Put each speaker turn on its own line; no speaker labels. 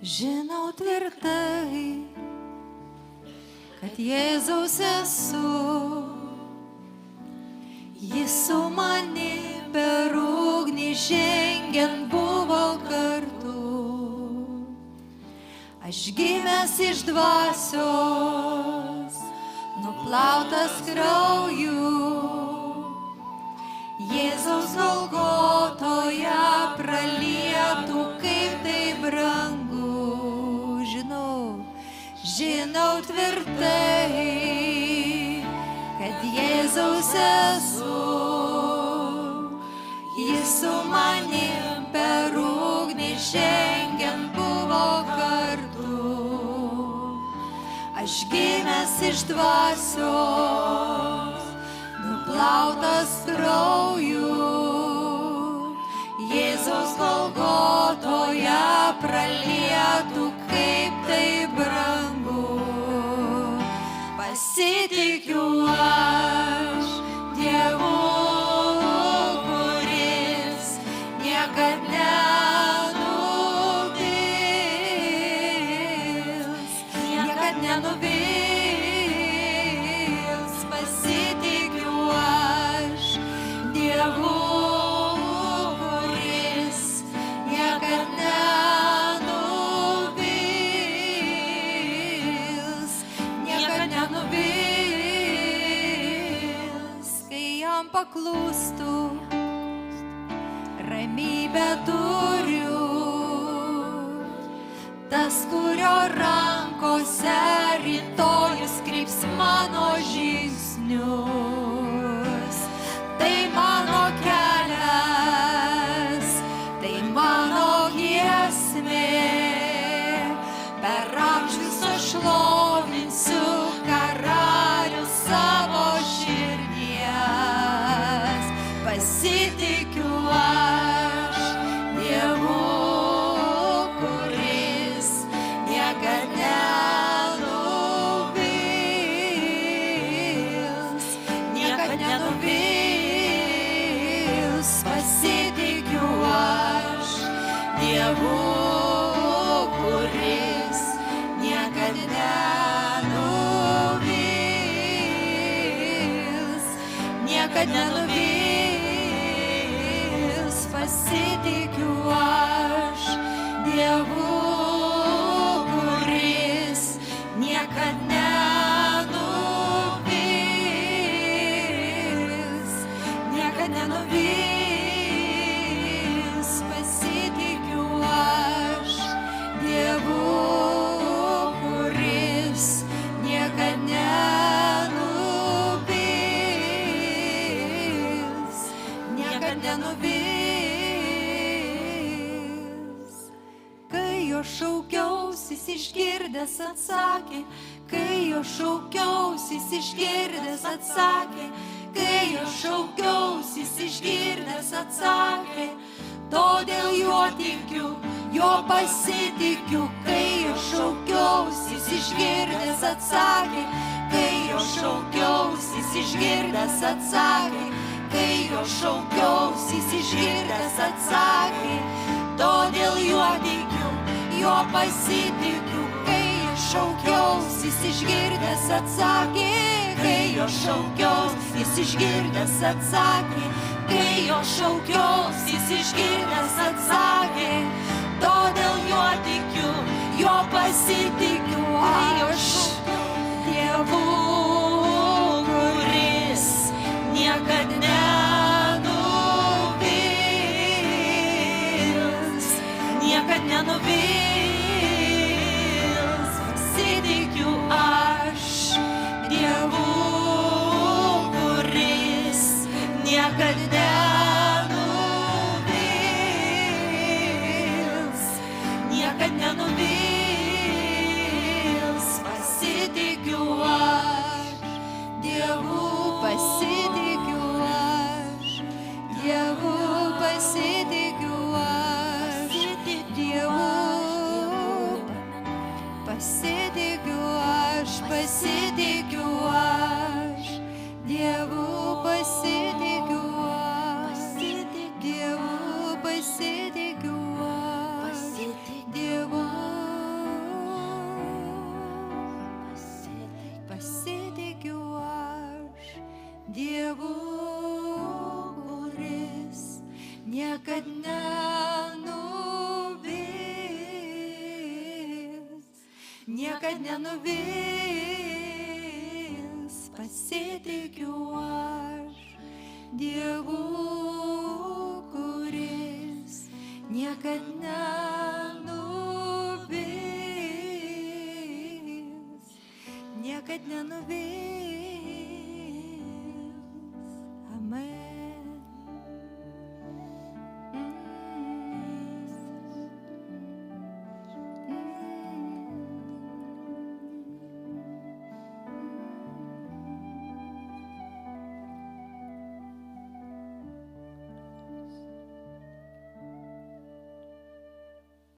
Žinau tvirtai, kad Jėzaus esu, Jis su manim per ugnį žengiant buvo kartu. Aš gimęs iš dvasios, nuplautas krauju, Jėzaus Golgotoje pralietų, kaip tai brangu. Žinau tvirtai, kad Jėzaus esu, Jis su manim per ugnį žengiant buvo kartu. Aš gimęs iš dvasios, nuplautas krauju, Jėzaus Golgotoje pralietų, kaip tai brangu. Pasitikiu aš Dievu, kuris niekad nenuvils, niekad nenuvils. Pasitikiu aš Dievu, kuris niekad nenuvils, niekad nenuvils. Kai jam paklūstu, ramybę turiu, tas, kurio rankose rytojus kryps mano žingsnius. Tai mano kelias, tai mano giesmė, per amžius aš šlovinsiu karalių savo širdies. Pasitikiu aš Dievu, kuris niekad nenuvils, niekad nenuvils. Pasitikiu aš Dievu, kuris niekad nenuvils, niekad nenuvils. Pasitikiu aš Dievu, kuris niekad nenuvils, niekad nenuvils. Pasitikiu aš Dievu, kuris niekad nenuvils, niekad nenuvils. Kai jo šaukiausi, jis išgirdęs atsakė, kai jo šaukiausi, jis išgirdęs atsakė, kai jo šaukiausi, jis išgirdęs atsakė. Todėl juo tikiu, juo pasitikiu, kai jo šaukiausi, jis išgirdęs atsakė, kai jo šaukiausi, jis išgirdęs atsakė, kai jo šaukiausi, jis išgirdęs atsakė. Todėl juo tikiu, juo pasitikiu, kai jo šaukiausi, jis išgirdęs atsakė, kai jo šaukiausi, jis išgirdęs atsakė, kai jo šaukiausi, jis išgirdęs atsakė. Todėl juo tikiu, juo pasitikiu aš Dievu, kuris niekad nenuvils, niekad nenuvils. Pasitikiu aš Dievu, kuris niekad nenuvils, niekad nenuvils. Pasitikiu aš Dievu, pasitikiu aš Dievu, pasitikiu aš Dievu, pasitikiu aš, pasitikiu aš Dievu, pasitikiu aš Dievu, pasitikiu aš Dievu. niekad nenuvils, pasitikiu aš Dievu, kuris niekad nenuvils, niekad nenuvils.